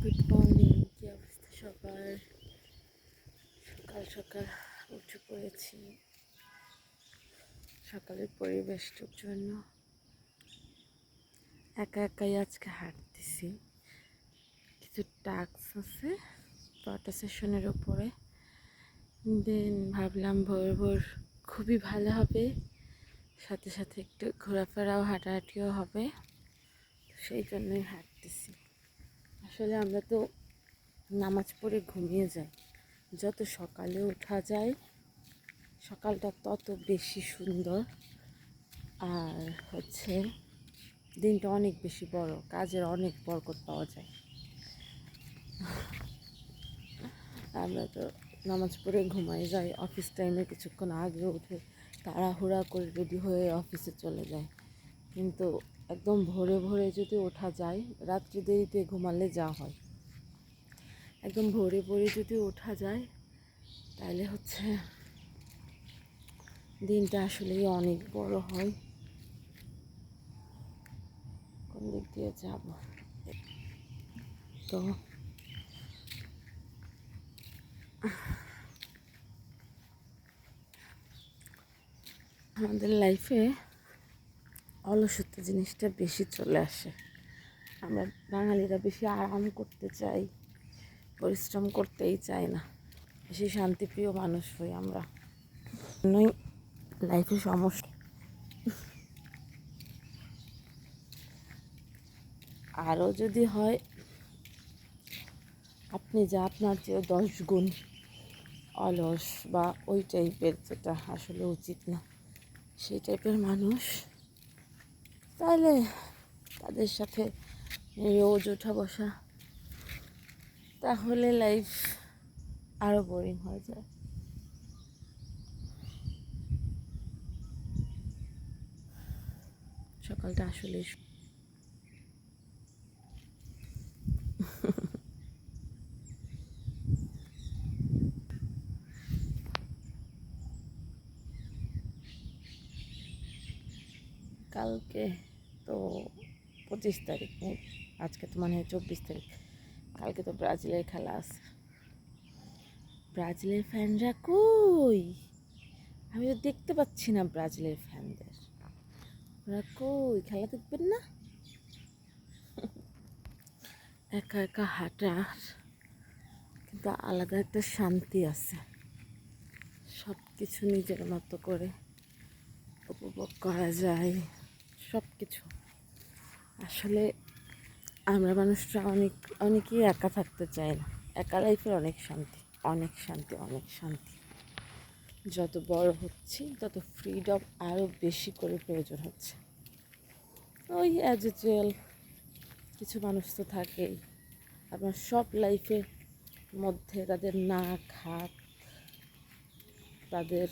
Good morning. কি অবস্থা সবার? সকাল সকাল উঠে পড়েছি সকালের পরিবেশটার জন্য। একা একাই আজকে হাঁটতেছি, কিছু টাস্ক আছে ফটো সেশনের উপরে। দেন ভাবলাম ভোর ভোর খুবই ভালো হবে, সাথে সাথে একটু ঘোরাফেরাও হাঁটাহাঁটিও হবে, সেই জন্যই হাঁটতেছি। আসলে আমরা তো নামাজ পড়ে ঘুমিয়ে যাই, যত সকালে ওঠা যায় সকালটা তত বেশি সুন্দর, আর দিনটা অনেক বেশি বড়, কাজের অনেক বরকত পাওয়া যায়। আমরা তো নামাজ পড়ে ঘুমাই যাই, অফিস টাইমে কিছুক্ষণ আগে উঠে তাড়াহুড়া করে রেডি হয়ে অফিসে চলে যায়। কিন্তু একদম ভোরে ভোরে যদি ওঠা যায়, রাত্রি দেরিতে ঘুমালে যা হয়, একদম ভোরে ভোরে যদি ওঠা যায় তাহলে দিনটা আসলেই অনেক বড় হয়। কোন দিক দিয়ে যাব? তো আমাদের লাইফে অলসতা জিনিসটা বেশি চলে আসে। আমরা বাঙালিরা বেশি আরাম করতে চাই, পরিশ্রম করতেই চাই না, বেশি শান্তিপ্রিয় মানুষ হই আমরা। লাইফে সমস্যা আরও যদি হয়, আপনি যা আপনার চেয়ে 10 গুণ অলস বা ওই টাইপের, যেটা আসলে উচিত না, সেই টাইপের মানুষ, তাহলে তাদের সাথে রোজ ওঠা বসা, তাহলে লাইফ আরও বোরিং হয়ে যায়। সকালটা আসলে কালকে তো 25 তারিখ, আজকে তো মানে 24 তারিখ। কালকে তো ব্রাজিলের খেলা আছে। ব্রাজিলের ফ্যানরা কই? আমি তো দেখতে পাচ্ছি না ব্রাজিলের ফ্যানদের। ওরা কই? খেলা দেখবেন না? একা একা হাঁটার কিন্তু আলাদা একটা শান্তি আছে, সব কিছু নিজের মতো করে উপভোগ করা যায়, সব কিছু। আসলে আমরা মানুষরা অনেকেই একা থাকতে চায় না। একা লাইফের অনেক শান্তি, অনেক শান্তি, অনেক শান্তি। যত বড় হচ্ছি তত ফ্রিডম আরও বেশি করে প্রয়োজন হচ্ছে। ওই অ্যাজ ইউজুয়াল কিছু মানুষ তো থাকেই আপনার সব লাইফের মধ্যে, তাদের নাক হাত, তাদের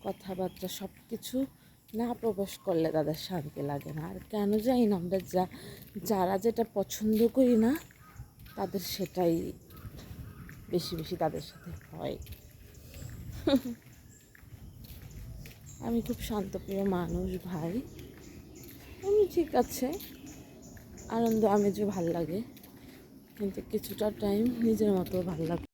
কথাবার্তা সব কিছু না প্রকাশ করলে তাদের শান্তি লাগে না। আর কেন জানি না, আমরা যারা যেটা পছন্দ করি না তাদের সেটাই বেশি বেশি তাদের সাথে হয়। আমি খুব শান্তপ্রিয় মানুষ ভাই, আমি ঠিক আছে, আনন্দ আমেজও ভাল লাগে, কিন্তু কিছুটা টাইম নিজের মতো ভাল লাগে।